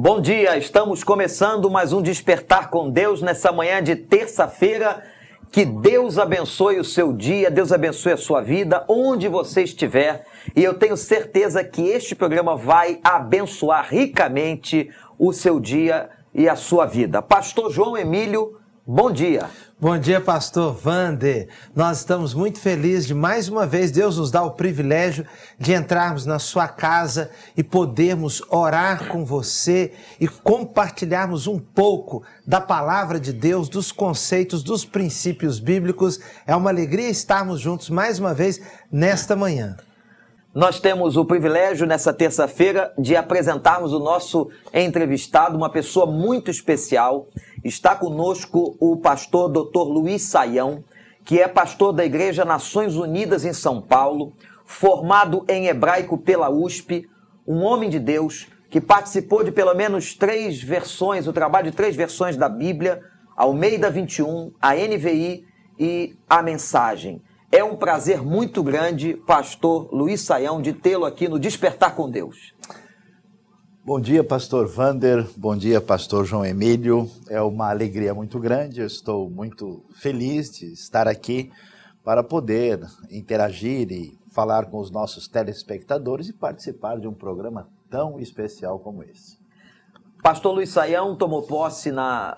Bom dia, estamos começando mais um Despertar com Deus nessa manhã de terça-feira. Que Deus abençoe o seu dia, Deus abençoe a sua vida, onde você estiver. E eu tenho certeza que este programa vai abençoar ricamente o seu dia e a sua vida. Pastor João Emílio, bom dia. Bom dia, pastor Wander. Nós estamos muito felizes de mais uma vez Deus nos dá o privilégio de entrarmos na sua casa e podermos orar com você e compartilharmos um pouco da palavra de Deus, dos conceitos, dos princípios bíblicos. É uma alegria estarmos juntos mais uma vez nesta manhã. Nós temos o privilégio nessa terça-feira de apresentarmos o nosso entrevistado, uma pessoa muito especial. Está conosco o pastor Dr. Luiz Saião, que é pastor da Igreja Nações Unidas em São Paulo, formado em hebraico pela USP, um homem de Deus que participou de pelo menos 3 versões, o trabalho de 3 versões da Bíblia, Almeida 21, a NVI e a Mensagem. É um prazer muito grande, pastor Luiz Saião, de tê-lo aqui no Despertar com Deus. Bom dia, pastor Wander. Bom dia, pastor João Emílio. É uma alegria muito grande. Eu estou muito feliz de estar aqui para poder interagir e falar com os nossos telespectadores e participar de um programa tão especial como esse. Pastor Luiz Saião tomou posse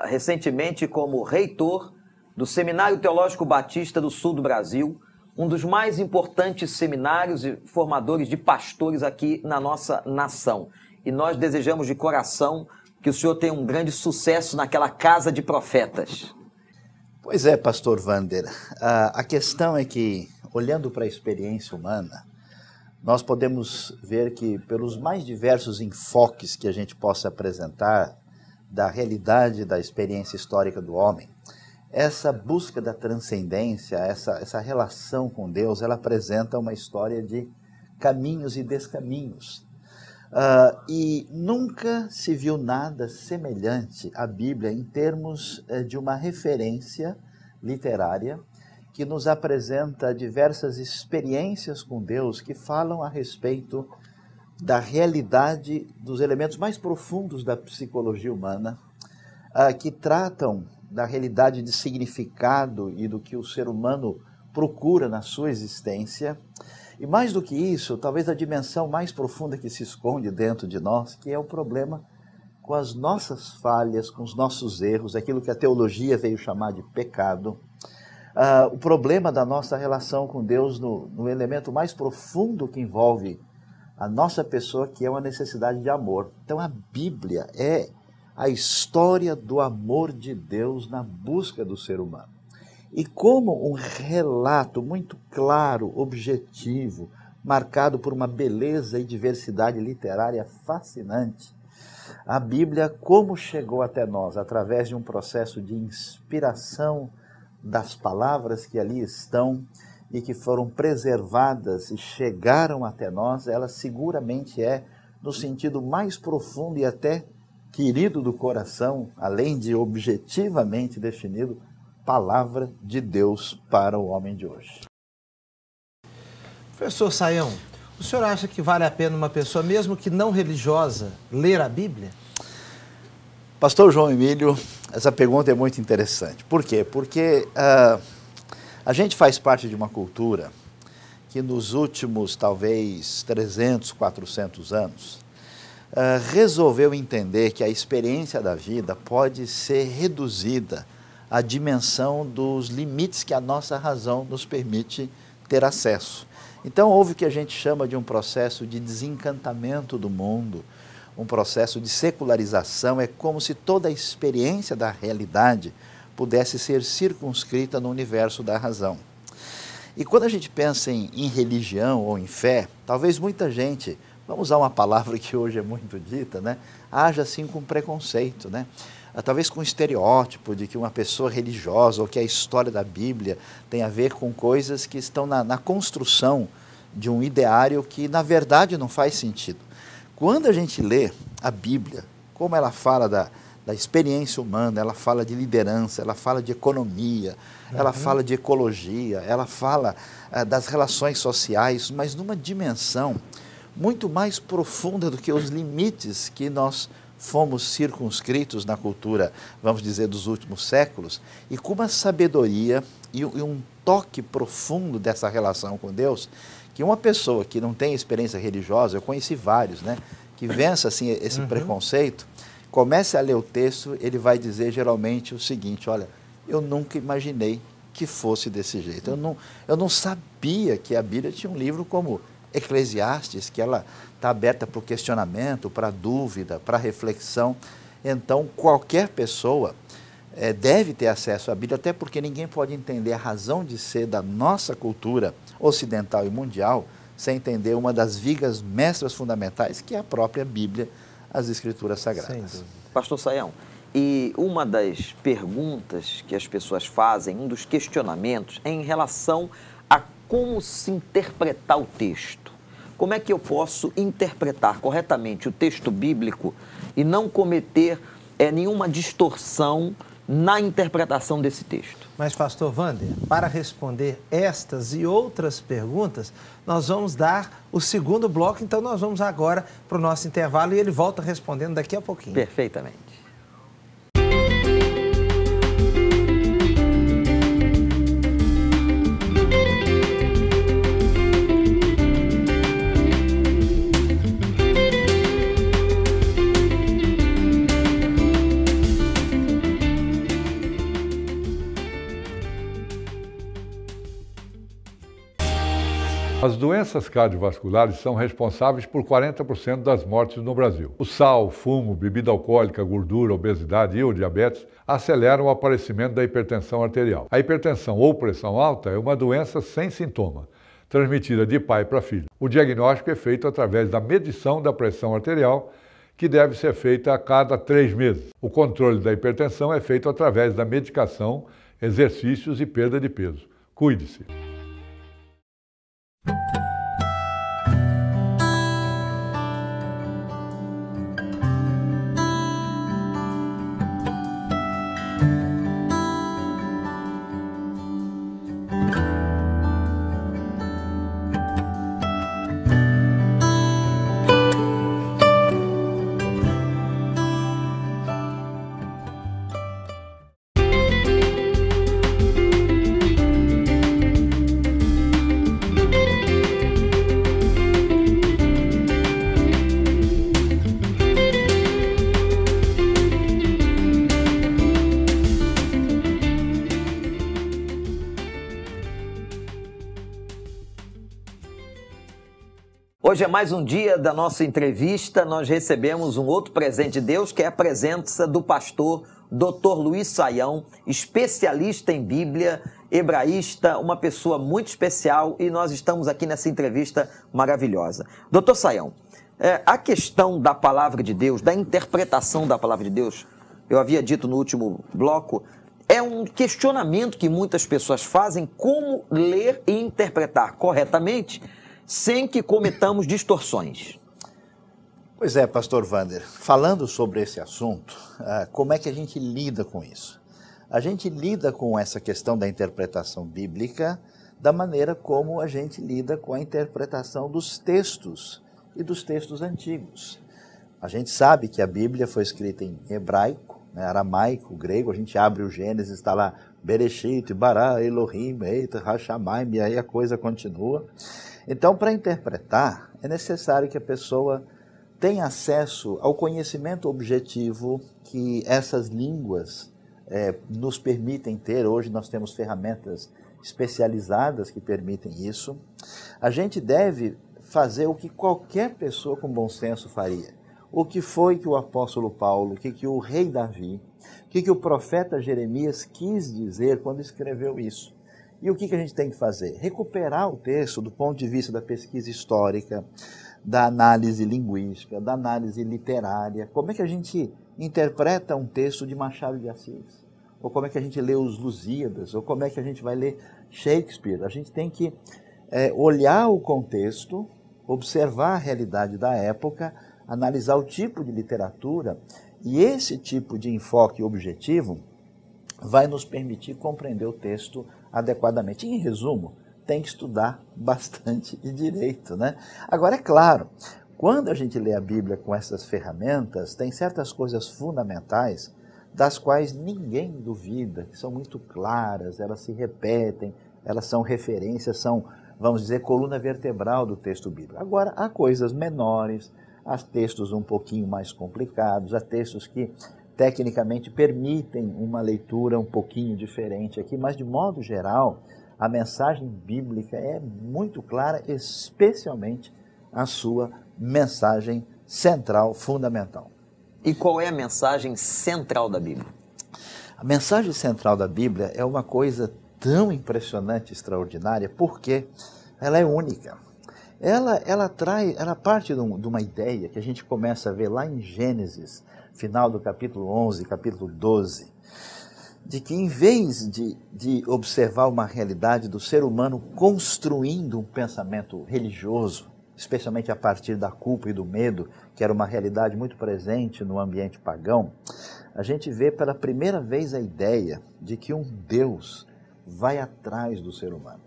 recentemente como reitor do Seminário Teológico Batista do Sul do Brasil, um dos mais importantes seminários e formadores de pastores aqui na nossa nação. E nós desejamos de coração que o senhor tenha um grande sucesso naquela casa de profetas. Pois é, pastor Wander. A questão é que, olhando para a experiência humana, nós podemos ver que, pelos mais diversos enfoques que a gente possa apresentar da realidade da experiência histórica do homem, essa busca da transcendência, essa relação com Deus, ela apresenta uma história de caminhos e descaminhos. E nunca se viu nada semelhante à Bíblia em termos de uma referência literária que nos apresenta diversas experiências com Deus que falam a respeito da realidade dos elementos mais profundos da psicologia humana, que tratam da realidade de significado e do que o ser humano procura na sua existência. E mais do que isso, talvez a dimensão mais profunda que se esconde dentro de nós, que é o problema com as nossas falhas, com os nossos erros, aquilo que a teologia veio chamar de pecado, o problema da nossa relação com Deus no elemento mais profundo que envolve a nossa pessoa, que é uma necessidade de amor. Então a Bíblia é a história do amor de Deus na busca do ser humano. E como um relato muito claro, objetivo, marcado por uma beleza e diversidade literária fascinante, a Bíblia, como chegou até nós, através de um processo de inspiração das palavras que ali estão e que foram preservadas e chegaram até nós, ela seguramente é, no sentido mais profundo e até querido do coração, além de objetivamente definido, palavra de Deus para o homem de hoje. Professor Saião, o senhor acha que vale a pena uma pessoa, mesmo que não religiosa, ler a Bíblia? Pastor João Emílio, essa pergunta é muito interessante. Por quê? Porque a gente faz parte de uma cultura que nos últimos, talvez, 300, 400 anos, resolveu entender que a experiência da vida pode ser reduzida à dimensão dos limites que a nossa razão nos permite ter acesso. Então houve o que a gente chama de um processo de desencantamento do mundo, um processo de secularização. É como se toda a experiência da realidade pudesse ser circunscrita no universo da razão. E quando a gente pensa em religião ou em fé, talvez muita gente, vamos usar uma palavra que hoje é muito dita, né? Haja assim com preconceito, né? Talvez com estereótipo de que uma pessoa religiosa ou que a história da Bíblia tem a ver com coisas que estão na construção de um ideário que na verdade não faz sentido. Quando a gente lê a Bíblia, como ela fala da experiência humana, ela fala de liderança, ela fala de economia, ela fala de ecologia, ela fala das relações sociais, mas numa dimensão muito mais profunda do que os limites que nós fomos circunscritos na cultura, vamos dizer, dos últimos séculos, e com uma sabedoria e um toque profundo dessa relação com Deus, que uma pessoa que não tem experiência religiosa, eu conheci vários, né, que vença assim, esse preconceito, comece a ler o texto, ele vai dizer geralmente o seguinte: olha, eu nunca imaginei que fosse desse jeito. Eu não sabia que a Bíblia tinha um livro como Eclesiastes, que ela está aberta para o questionamento, para a dúvida, para a reflexão. Então, qualquer pessoa deve ter acesso à Bíblia, até porque ninguém pode entender a razão de ser da nossa cultura ocidental e mundial sem entender uma das vigas mestras fundamentais, que é a própria Bíblia, as Escrituras Sagradas. Pastor Sayão, e uma das perguntas que as pessoas fazem, um dos questionamentos, é em relação a como se interpretar o texto. Como é que eu posso interpretar corretamente o texto bíblico e não cometer nenhuma distorção na interpretação desse texto? Mas, pastor Wander, para responder estas e outras perguntas, nós vamos dar o segundo bloco, então nós vamos agora para o nosso intervalo e ele volta respondendo daqui a pouquinho. Perfeitamente. As doenças cardiovasculares são responsáveis por 40% das mortes no Brasil. O sal, fumo, bebida alcoólica, gordura, obesidade e o diabetes aceleram o aparecimento da hipertensão arterial. A hipertensão ou pressão alta é uma doença sem sintoma, transmitida de pai para filho. O diagnóstico é feito através da medição da pressão arterial, que deve ser feita a cada 3 meses. O controle da hipertensão é feito através da medicação, exercícios e perda de peso. Cuide-se. Hoje é mais um dia da nossa entrevista. Nós recebemos um outro presente de Deus, que é a presença do pastor Dr. Luiz Sayão, especialista em Bíblia, hebraísta, uma pessoa muito especial, e nós estamos aqui nessa entrevista maravilhosa. Dr. Sayão, a questão da palavra de Deus, da interpretação da palavra de Deus, eu havia dito no último bloco, é um questionamento que muitas pessoas fazem: como ler e interpretar corretamente sem que cometamos distorções. Pois é, pastor Wander, falando sobre esse assunto, como é que a gente lida com isso? A gente lida com essa questão da interpretação bíblica da maneira como a gente lida com a interpretação dos textos e dos textos antigos. A gente sabe que a Bíblia foi escrita em hebraico, né, aramaico, grego. A gente abre o Gênesis, está lá Bereshit, Bará, Elohim, Eita, Hashamayim, e aí a coisa continua. Então, para interpretar, é necessário que a pessoa tenha acesso ao conhecimento objetivo que essas línguas nos permitem ter. Hoje nós temos ferramentas especializadas que permitem isso. A gente deve fazer o que qualquer pessoa com bom senso faria. O que foi que o apóstolo Paulo, o que o rei Davi, o que o profeta Jeremias quis dizer quando escreveu isso? E o que a gente tem que fazer? Recuperar o texto do ponto de vista da pesquisa histórica, da análise linguística, da análise literária. Como é que a gente interpreta um texto de Machado de Assis? Ou como é que a gente lê os Lusíadas? Ou como é que a gente vai ler Shakespeare? A gente tem que olhar o contexto, observar a realidade da época, analisar o tipo de literatura, e esse tipo de enfoque objetivo vai nos permitir compreender o texto adequadamente. Em resumo, tem que estudar bastante de direito, né? Agora, é claro, Quando a gente lê a Bíblia com essas ferramentas, tem certas coisas fundamentais das quais ninguém duvida, que são muito claras, elas se repetem, elas são referências, são, vamos dizer, coluna vertebral do texto bíblico. Agora, há coisas menores, há textos um pouquinho mais complicados, há textos que tecnicamente permitem uma leitura um pouquinho diferente aqui, mas de modo geral, a mensagem bíblica é muito clara, especialmente a sua mensagem central, fundamental. E qual é a mensagem central da Bíblia? A mensagem central da Bíblia é uma coisa tão impressionante, extraordinária, porque ela é única. Ela parte de uma ideia que a gente começa a ver lá em Gênesis, final do capítulo 11, capítulo 12, de que em vez de observar uma realidade do ser humano construindo um pensamento religioso, especialmente a partir da culpa e do medo, que era uma realidade muito presente no ambiente pagão, a gente vê pela primeira vez a ideia de que um Deus vai atrás do ser humano.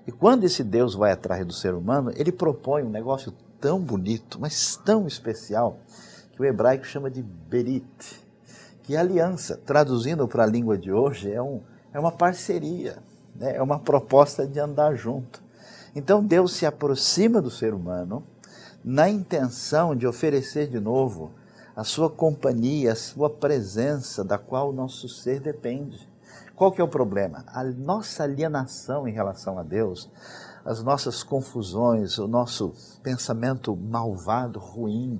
E quando esse Deus vai atrás do ser humano, ele propõe um negócio tão bonito, mas tão especial, que o hebraico chama de berit, que é aliança. Traduzindo para a língua de hoje, é uma parceria, né? É uma proposta de andar junto. Então Deus se aproxima do ser humano na intenção de oferecer de novo a sua companhia, a sua presença, da qual o nosso ser depende. Qual que é o problema? A nossa alienação em relação a Deus, as nossas confusões, o nosso pensamento malvado, ruim,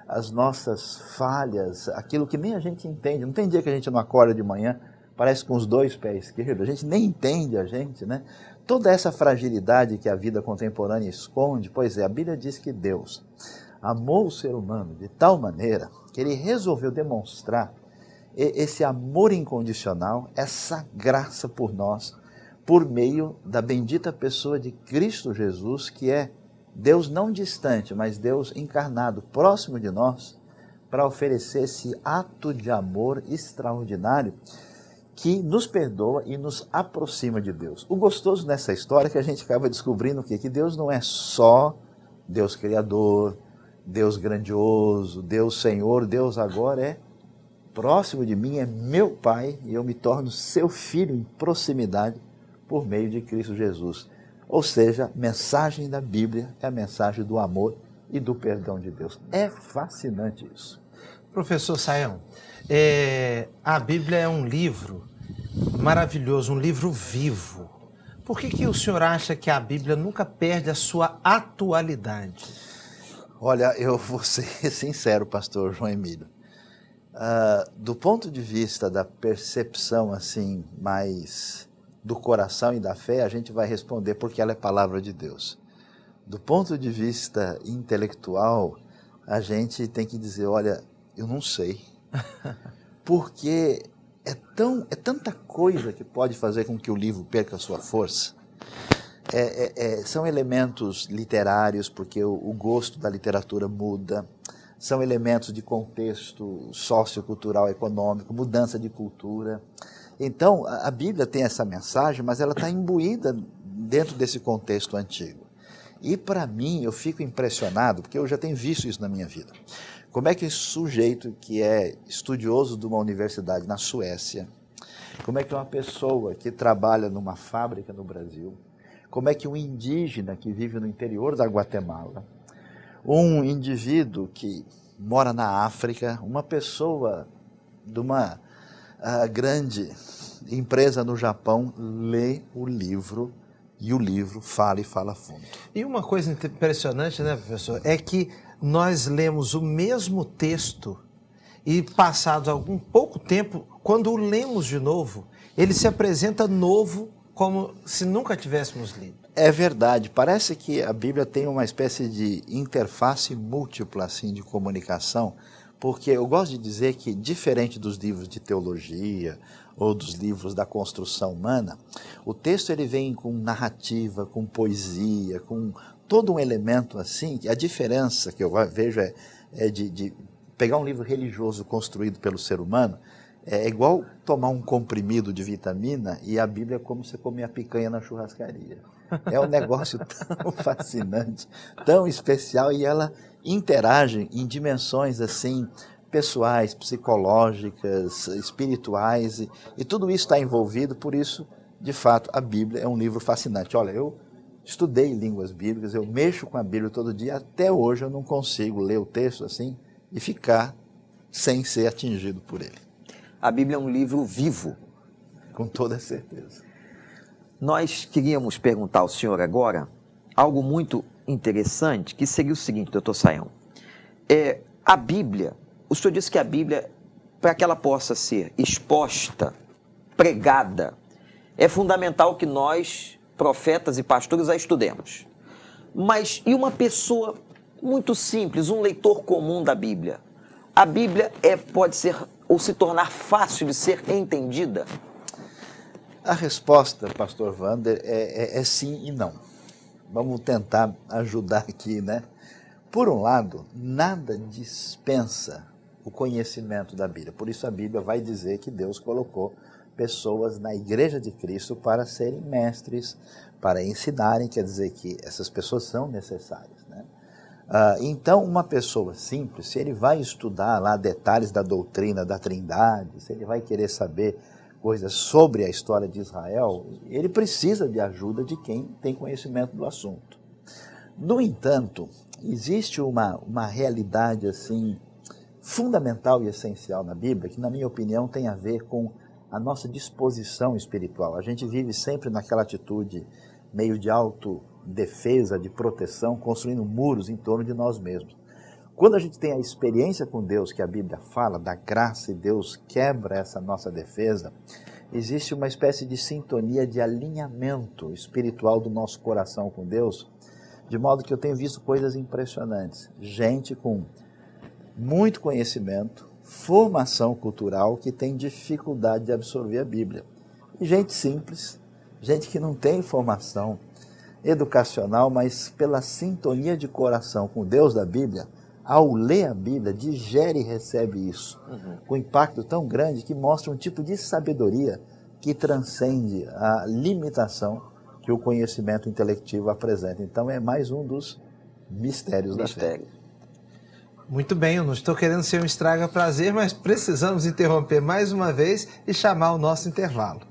as nossas falhas, aquilo que nem a gente entende. Não tem dia que a gente não acorda de manhã, parece com os dois pés esquerdos, a gente nem entende a gente, né? Toda essa fragilidade que a vida contemporânea esconde, pois é, a Bíblia diz que Deus amou o ser humano de tal maneira que ele resolveu demonstrar esse amor incondicional, essa graça por nós, por meio da bendita pessoa de Cristo Jesus, que é Deus não distante, mas Deus encarnado, próximo de nós, para oferecer esse ato de amor extraordinário que nos perdoa e nos aproxima de Deus. O gostoso nessa história é que a gente acaba descobrindo o quê? Que Deus não é só Deus Criador, Deus grandioso, Deus Senhor, Deus agora é próximo de mim, é meu Pai, e eu me torno seu filho em proximidade por meio de Cristo Jesus. Ou seja, a mensagem da Bíblia é a mensagem do amor e do perdão de Deus. É fascinante isso. Professor Sayão, a Bíblia é um livro maravilhoso, um livro vivo. Por que o senhor acha que a Bíblia nunca perde a sua atualidade? Olha, eu vou ser sincero, pastor João Emílio. Do ponto de vista da percepção assim, mais do coração e da fé, a gente vai responder porque ela é palavra de Deus. Do ponto de vista intelectual, a gente tem que dizer, olha, eu não sei. Porque é tanta coisa que pode fazer com que o livro perca a sua força. São elementos literários, porque o gosto da literatura muda. São elementos de contexto sociocultural, econômico, mudança de cultura. Então, a Bíblia tem essa mensagem, mas ela está imbuída dentro desse contexto antigo. E para mim, eu fico impressionado, porque eu já tenho visto isso na minha vida. Como é que esse sujeito que é estudioso de uma universidade na Suécia, como é que uma pessoa que trabalha numa fábrica no Brasil, como é que um indígena que vive no interior da Guatemala, um indivíduo que mora na África, uma pessoa de uma grande empresa no Japão, lê o livro e o livro fala e fala fundo. E uma coisa impressionante, né, professor, é que nós lemos o mesmo texto e passados algum pouco tempo, quando o lemos de novo, ele se apresenta novo como se nunca tivéssemos lido. É verdade, parece que a Bíblia tem uma espécie de interface múltipla assim, de comunicação, porque eu gosto de dizer que, diferente dos livros de teologia ou dos livros da construção humana, o texto ele vem com narrativa, com poesia, com todo um elemento assim, que a diferença que eu vejo é de pegar um livro religioso construído pelo ser humano, é igual tomar um comprimido de vitamina e a Bíblia é como você comer a picanha na churrascaria. É um negócio tão fascinante, tão especial, e ela interage em dimensões assim pessoais, psicológicas, espirituais, e tudo isso está envolvido. Por isso, de fato, a Bíblia é um livro fascinante. Olha, eu estudei línguas bíblicas, eu mexo com a Bíblia todo dia, até hoje eu não consigo ler o texto assim e ficar sem ser atingido por ele. A Bíblia é um livro vivo. Com toda certeza. Nós queríamos perguntar ao senhor agora algo muito interessante, que seria o seguinte, doutor Sayão. A Bíblia, o senhor disse que a Bíblia, para que ela possa ser exposta, pregada, é fundamental que nós, profetas e pastores, a estudemos. Mas e uma pessoa muito simples, um leitor comum da Bíblia? A Bíblia pode ser ou se tornar fácil de ser entendida? A resposta, pastor Wander, é sim e não. Vamos tentar ajudar aqui, né? Por um lado, nada dispensa o conhecimento da Bíblia. Por isso a Bíblia vai dizer que Deus colocou pessoas na Igreja de Cristo para serem mestres, para ensinarem, quer dizer que essas pessoas são necessárias, né? Então, uma pessoa simples, se ele vai estudar lá detalhes da doutrina da Trindade, se ele vai querer saber coisas sobre a história de Israel, ele precisa de ajuda de quem tem conhecimento do assunto. No entanto, existe uma realidade assim fundamental e essencial na Bíblia, que na minha opinião tem a ver com a nossa disposição espiritual. A gente vive sempre naquela atitude meio de autodefesa, de proteção, construindo muros em torno de nós mesmos. Quando a gente tem a experiência com Deus, que a Bíblia fala, da graça, e Deus quebra essa nossa defesa, existe uma espécie de sintonia, de alinhamento espiritual do nosso coração com Deus, de modo que eu tenho visto coisas impressionantes. Gente com muito conhecimento, formação cultural, que tem dificuldade de absorver a Bíblia. E gente simples, gente que não tem formação educacional, mas pela sintonia de coração com Deus da Bíblia, ao ler a Bíblia, digere e recebe isso, com impacto tão grande que mostra um tipo de sabedoria que transcende a limitação que o conhecimento intelectivo apresenta. Então é mais um dos mistérios da fé. Muito bem, eu não estou querendo ser um estraga-prazer, mas precisamos interromper mais uma vez e chamar o nosso intervalo.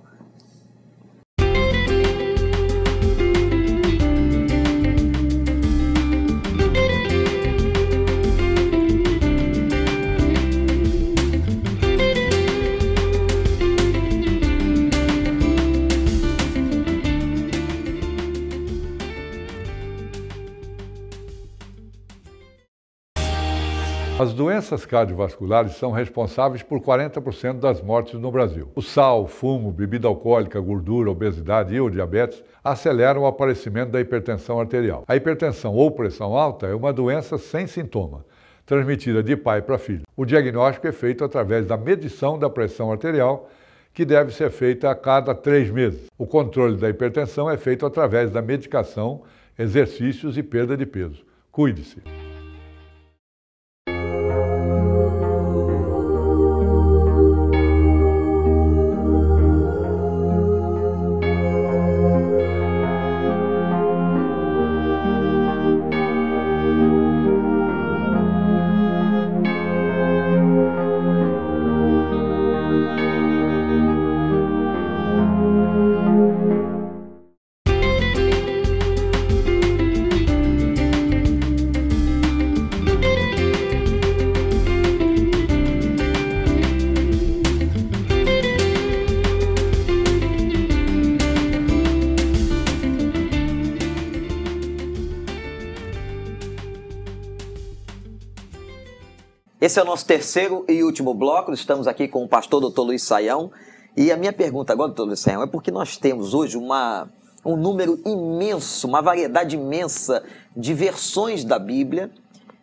As doenças cardiovasculares são responsáveis por 40% das mortes no Brasil. O sal, fumo, bebida alcoólica, gordura, obesidade e o diabetes aceleram o aparecimento da hipertensão arterial. A hipertensão ou pressão alta é uma doença sem sintoma, transmitida de pai para filho. O diagnóstico é feito através da medição da pressão arterial, que deve ser feita a cada 3 meses. O controle da hipertensão é feito através da medicação, exercícios e perda de peso. Cuide-se. Esse é o nosso terceiro e último bloco. Estamos aqui com o pastor Dr. Luiz Sayão. E a minha pergunta agora, Dr. Luiz Sayão, é porque nós temos hoje um número imenso, uma variedade imensa de versões da Bíblia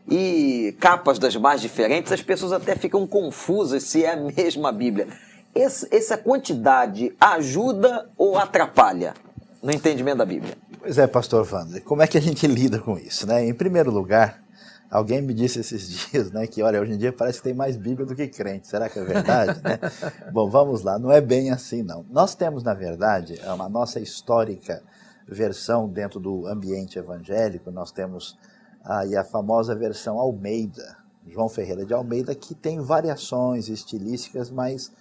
e capas das mais diferentes. As pessoas até ficam confusas se é a mesma Bíblia. Essa quantidade ajuda ou atrapalha no entendimento da Bíblia? Pois é, pastor Wander, como é que a gente lida com isso, né? Em primeiro lugar, alguém me disse esses dias, né, que olha, hoje em dia parece que tem mais Bíblia do que crente. Será que é verdade, né? Bom, vamos lá, não é bem assim não. Nós temos, na verdade, uma nossa histórica versão dentro do ambiente evangélico, nós temos aí a famosa versão Almeida, João Ferreira de Almeida, que tem variações estilísticas, mas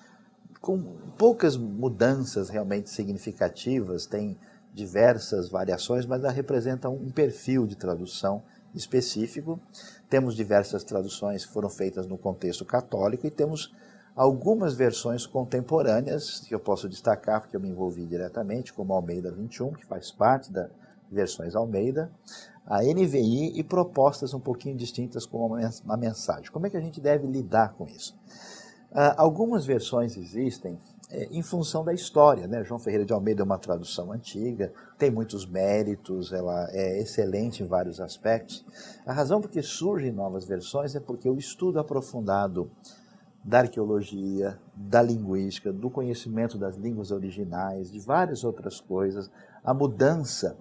com poucas mudanças realmente significativas, tem diversas variações, mas ela representa um perfil de tradução específico. Temos diversas traduções que foram feitas no contexto católico e temos algumas versões contemporâneas que eu posso destacar, porque eu me envolvi diretamente, como a Almeida 21, que faz parte das versões Almeida, a NVI e propostas um pouquinho distintas com uma mensagem. Como é que a gente deve lidar com isso? Algumas versões existem em função da história, né? João Ferreira de Almeida é uma tradução antiga, tem muitos méritos, ela é excelente em vários aspectos. A razão por que surgem novas versões é porque o estudo aprofundado da arqueologia, da linguística, do conhecimento das línguas originais, de várias outras coisas, a mudança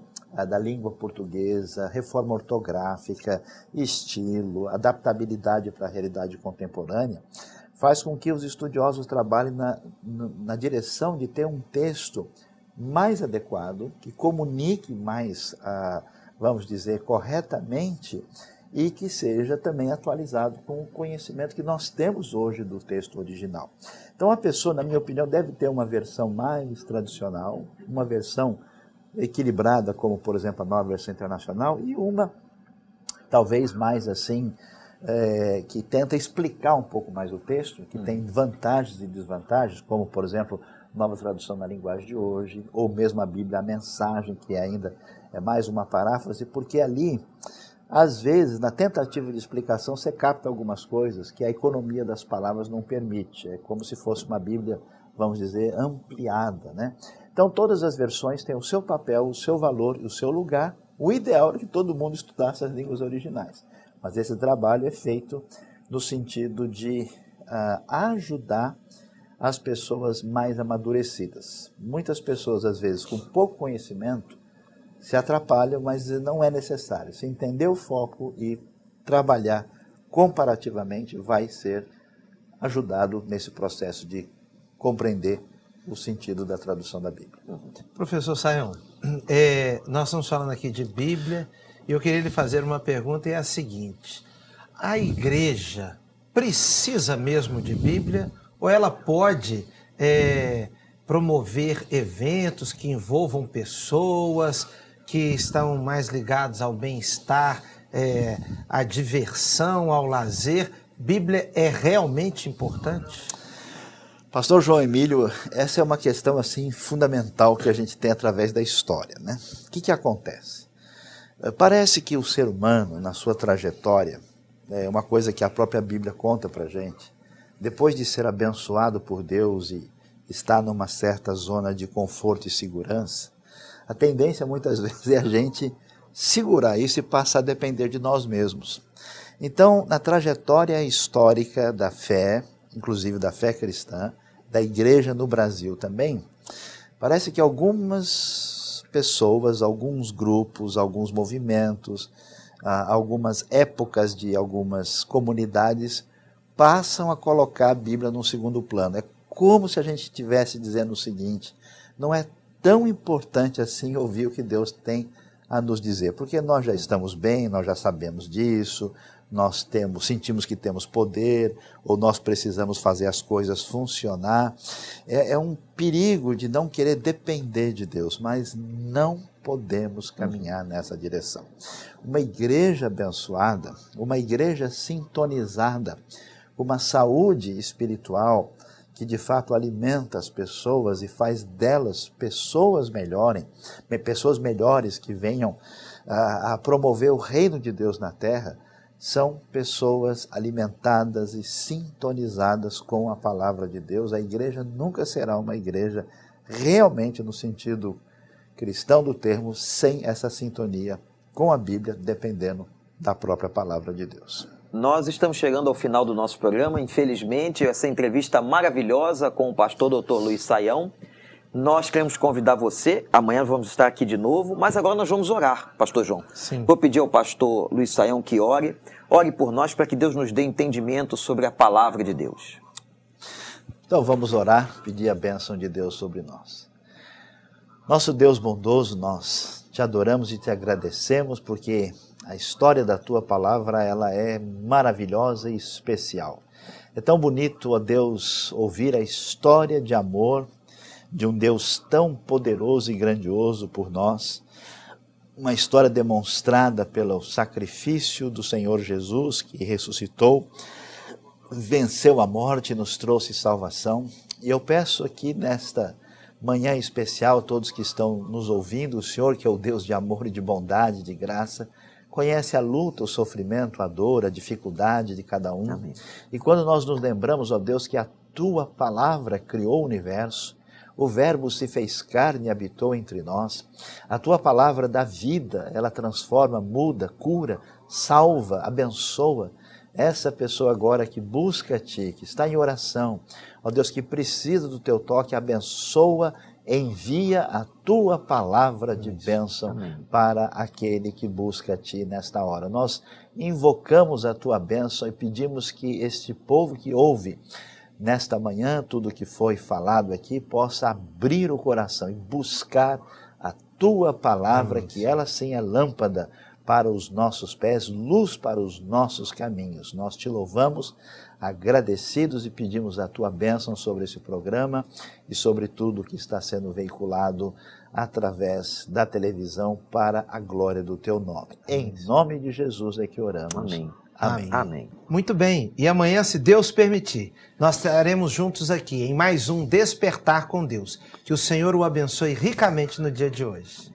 da língua portuguesa, reforma ortográfica, estilo, adaptabilidade para a realidade contemporânea, faz com que os estudiosos trabalhem na direção de ter um texto mais adequado, que comunique mais, vamos dizer, corretamente, e que seja também atualizado com o conhecimento que nós temos hoje do texto original. Então a pessoa, na minha opinião, deve ter uma versão mais tradicional, uma versão equilibrada, como por exemplo a nova versão internacional, e uma talvez mais assim, que tenta explicar um pouco mais o texto, que tem vantagens e desvantagens, como por exemplo, nova tradução na linguagem de hoje, ou mesmo a Bíblia, a mensagem, que ainda é mais uma paráfrase, porque ali, às vezes, na tentativa de explicação, você capta algumas coisas que a economia das palavras não permite. É como se fosse uma Bíblia, vamos dizer, ampliada, né? Então, todas as versões têm o seu papel, o seu valor e o seu lugar. O ideal é que todo mundo estudasse as línguas originais. Mas esse trabalho é feito no sentido de ajudar as pessoas mais amadurecidas. Muitas pessoas, às vezes, com pouco conhecimento, se atrapalham, mas não é necessário. Se entender o foco e trabalhar comparativamente, vai ser ajudado nesse processo de compreender o sentido da tradução da Bíblia. Professor Sayão, nós estamos falando aqui de Bíblia e eu queria lhe fazer uma pergunta, e é a seguinte: a igreja precisa mesmo de Bíblia ou ela pode promover eventos que envolvam pessoas que estão mais ligados ao bem-estar, à diversão, ao lazer? Bíblia é realmente importante? Pastor João Emílio, essa é uma questão assim fundamental que a gente tem através da história, né? O que acontece? Parece que o ser humano, na sua trajetória, é uma coisa que a própria Bíblia conta pra gente, depois de ser abençoado por Deus e estar numa certa zona de conforto e segurança, a tendência muitas vezes é a gente segurar isso e passar a depender de nós mesmos. Então, na trajetória histórica da fé, inclusive da fé cristã, da igreja no Brasil também, parece que algumas pessoas, alguns grupos, alguns movimentos, algumas épocas de algumas comunidades passam a colocar a Bíblia num segundo plano. É como se a gente estivesse dizendo o seguinte: não é tão importante assim ouvir o que Deus tem a nos dizer, porque nós já estamos bem, nós já sabemos disso, nós sentimos que temos poder, ou nós precisamos fazer as coisas funcionar. É um perigo de não querer depender de Deus, mas não podemos caminhar nessa direção. Uma igreja abençoada, uma igreja sintonizada, uma saúde espiritual que de fato alimenta as pessoas e faz delas pessoas melhores que venham a promover o reino de Deus na terra, são pessoas alimentadas e sintonizadas com a palavra de Deus. A igreja nunca será uma igreja realmente no sentido cristão do termo, sem essa sintonia com a Bíblia, dependendo da própria palavra de Deus. Nós estamos chegando ao final do nosso programa, infelizmente, essa entrevista maravilhosa com o pastor Dr. Luiz Sayão. Nós queremos convidar você, amanhã vamos estar aqui de novo, mas agora nós vamos orar, pastor João. Sim. Vou pedir ao pastor Luiz Sayão que ore por nós para que Deus nos dê entendimento sobre a palavra de Deus. Então vamos orar, pedir a bênção de Deus sobre nós. Nosso Deus bondoso, nós te adoramos e te agradecemos porque a história da tua palavra, ela é maravilhosa e especial. É tão bonito, ó Deus, ouvir a história de amor de um Deus tão poderoso e grandioso por nós. Uma história demonstrada pelo sacrifício do Senhor Jesus, que ressuscitou, venceu a morte e nos trouxe salvação. E eu peço aqui nesta manhã especial a todos que estão nos ouvindo, o Senhor, que é o Deus de amor e de bondade, de graça, conhece a luta, o sofrimento, a dor, a dificuldade de cada um. Amém. E quando nós nos lembramos, ó Deus, que a tua palavra criou o universo, o Verbo se fez carne e habitou entre nós, a tua palavra dá vida, ela transforma, muda, cura, salva, abençoa. Essa pessoa agora que busca a ti, que está em oração, ó Deus, que precisa do teu toque, abençoa, envia a tua palavra de bênção para aquele que busca a ti nesta hora. Nós invocamos a tua bênção e pedimos que este povo que ouve nesta manhã tudo que foi falado aqui possa abrir o coração e buscar a tua palavra, que ela sim é lâmpada para os nossos pés, luz para os nossos caminhos. Nós te louvamos, agradecidos, e pedimos a tua bênção sobre esse programa e sobre tudo que está sendo veiculado através da televisão para a glória do teu nome. Em nome de Jesus é que oramos. Amém. Amém. Amém. Muito bem, e amanhã, se Deus permitir, nós estaremos juntos aqui em mais um Despertar com Deus. Que o Senhor o abençoe ricamente no dia de hoje.